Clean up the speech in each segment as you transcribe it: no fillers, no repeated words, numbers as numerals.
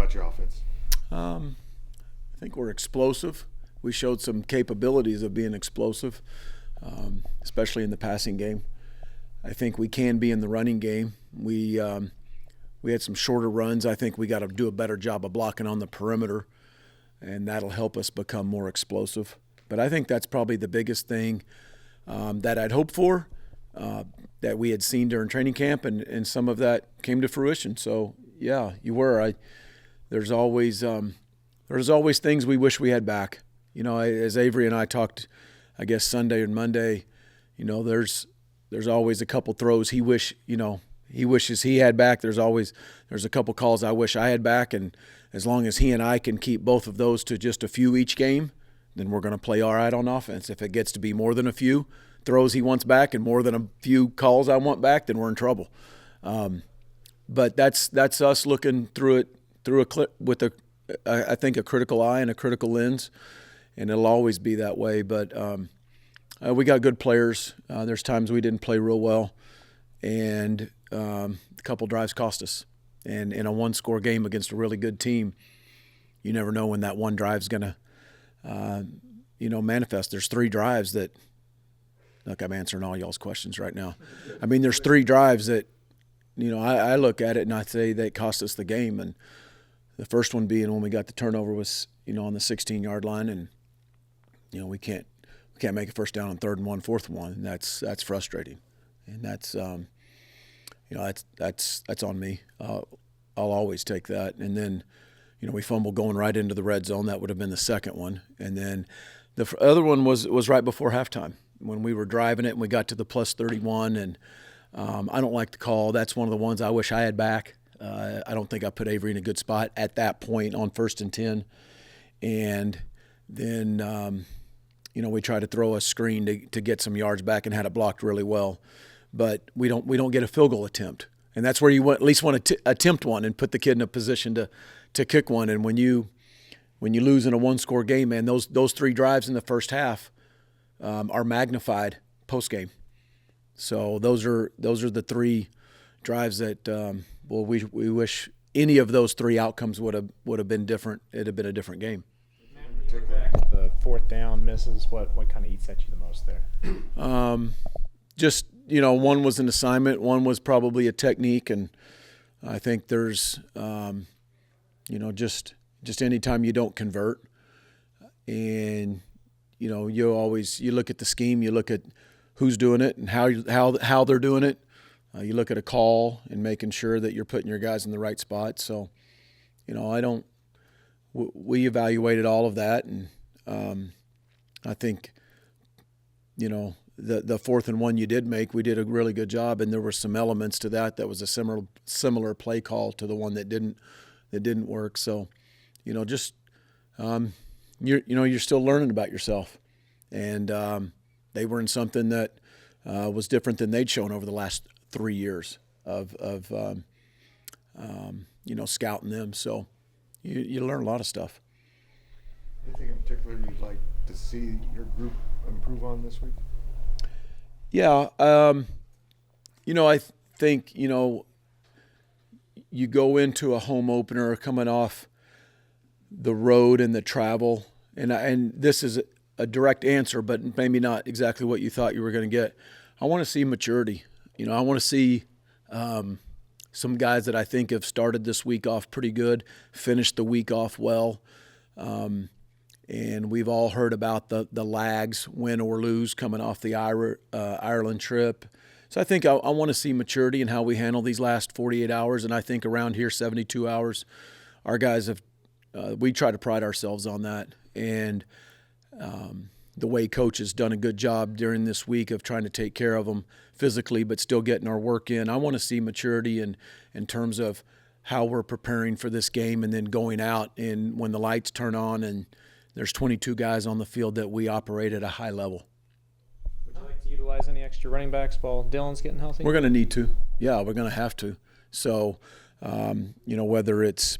about your offense? I think we're explosive. We showed some capabilities of being explosive, especially in the passing game. I think we can be in the running game. We had some shorter runs. I think we got to do a better job of blocking on the perimeter, and that'll help us become more explosive. But I think that's probably the biggest thing that I'd hoped for, that we had seen during training camp, and some of that came to fruition. So, yeah, you were. There's always things we wish we had back. You know, as Avery and I talked, I guess Sunday and Monday, you know, there's always a couple throws he wishes he had back. There's a couple calls I wish I had back, and as long as he and I can keep both of those to just a few each game, then we're going to play all right on offense. If it gets to be more than a few throws he wants back and more than a few calls I want back, then we're in trouble. But that's us looking through it with I think a critical eye and a critical lens, and it'll always be that way. But we got good players. There's times we didn't play real well, and a couple drives cost us. And in a one-score game against a really good team, you never know when that one drive's going to manifest. There's 3 drives that – look, I'm answering all y'all's questions right now. I mean, there's 3 drives that, I look at it and I say they cost us the game. And the first one being when we got the turnover was, on the 16-yard line, and, we can't make a first down on 3rd and 1, 4th and 1, and that's frustrating. And that's that's on me. I'll always take that. And then, we fumbled going right into the red zone. That would have been the second one. And then the other one was right before halftime when we were driving it and we got to the plus 31. And I don't like the call. That's one of the ones I wish I had back. I don't think I put Avery in a good spot at that point on 1st and 10. And then, we tried to throw a screen to get some yards back and had it blocked really well. But we don't get a field goal attempt. And that's where you at least want to attempt one and put the kid in a position to kick one. And when you lose in a one-score game, man, those 3 drives in the first half are magnified post-game. So those are the 3 drives that we wish any of those 3 outcomes would have been different. It'd have been a different game. The 4th down misses. What kind of eats at you the most there? Just one was an assignment, one was probably a technique, and I think there's just any time you don't convert, and you look at the scheme, you look at who's doing it and how they're doing it. You look at a call and making sure that you're putting your guys in the right spot. So, we evaluated all of that, and I think, the 4th and 1 you did make, we did a really good job, and there were some elements to that was a similar play call to the one that didn't work. So, you're still learning about yourself, and they were in something that was different than they'd shown over the last 3 years of scouting them. So you learn a lot of stuff. Anything in particular you'd like to see your group improve on this week? Yeah, I think, you go into a home opener coming off the road and the travel, and this is a direct answer, but maybe not exactly what you thought you were going to get. I want to see maturity. I want to see some guys that I think have started this week off pretty good, finished the week off well. And we've all heard about the lags, win or lose, coming off the Ireland trip. So I think I want to see maturity in how we handle these last 48 hours. And I think around here, 72 hours, our guys we try to pride ourselves on that. And the way coach has done a good job during this week of trying to take care of them physically, but still getting our work in. I want to see maturity in terms of how we're preparing for this game and then going out and when the lights turn on and there's 22 guys on the field that we operate at a high level. Would you like to utilize any extra running backs while Dylan's getting healthy? We're going to need to. Yeah, we're going to have to. So, whether it's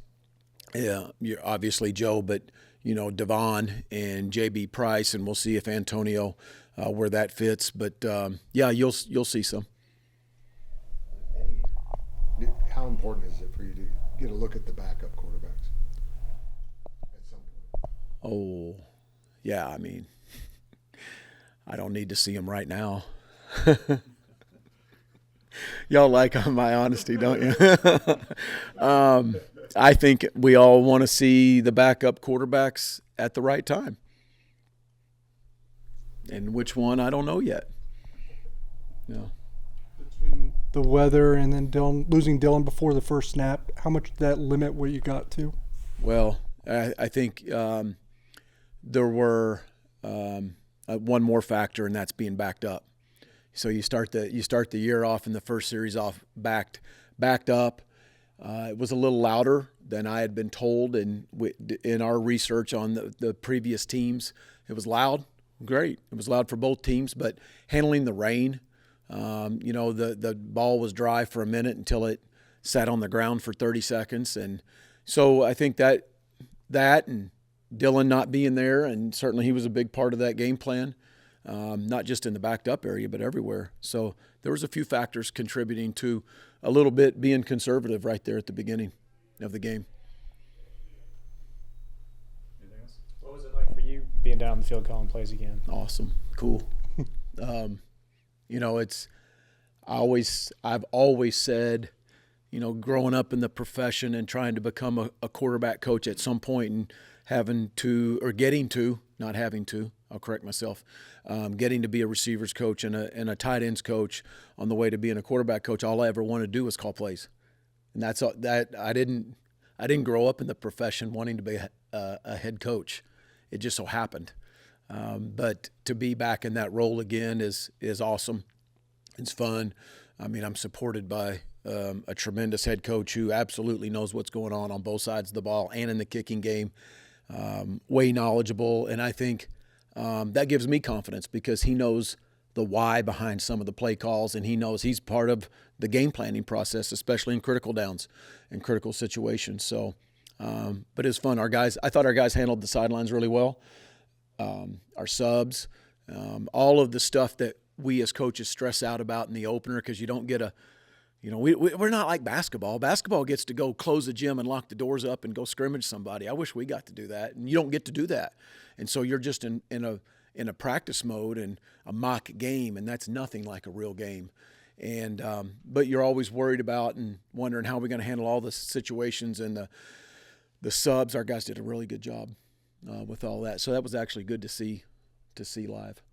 you're obviously Joe, but, Devon and J.B. Price, and we'll see if Antonio, where that fits. But, you'll see some. How important is it for you to get a look at the backup quarterbacks? Oh, yeah. I mean, I don't need to see him right now. Y'all like my honesty, don't you? I think we all want to see the backup quarterbacks at the right time. And which one, I don't know yet. Yeah. Between the weather and then losing Dylan before the first snap, how much did that limit what you got to? Well, I think there were one more factor, and that's being backed up. So you start the year off in the first series off backed up. It was a little louder than I had been told, and in our research on the previous teams, it was loud. Great, it was loud for both teams, but handling the rain, the ball was dry for a minute until it sat on the ground for 30 seconds, and so I think that and Dylan not being there, and certainly he was a big part of that game plan. Not just in the backed up area, but everywhere. So there was a few factors contributing to a little bit being conservative right there at the beginning of the game. Anything else? What was it like for you being down the field calling plays again? Awesome. Cool. I've always said, growing up in the profession and trying to become a quarterback coach at some point and I'll correct myself, getting to be a receivers coach and a tight ends coach on the way to being a quarterback coach, all I ever wanted to do was call plays. And that's all, that I didn't grow up in the profession wanting to be a head coach. It just so happened. But to be back in that role again is awesome. It's fun. I mean, I'm supported by a tremendous head coach who absolutely knows what's going on both sides of the ball and in the kicking game. Way knowledgeable, and I think that gives me confidence because he knows the why behind some of the play calls, and he knows he's part of the game planning process, especially in critical downs and critical situations. So, but it's fun. I thought our guys handled the sidelines really well. Our subs, all of the stuff that we as coaches stress out about in the opener because you don't get we're not like basketball. Basketball gets to go close the gym and lock the doors up and go scrimmage somebody. I wish we got to do that, and you don't get to do that. And so you're just in a practice mode and a mock game, and that's nothing like a real game. And but you're always worried about and wondering how we're going to handle all the situations and the subs. Our guys did a really good job with all that. So that was actually good to see live.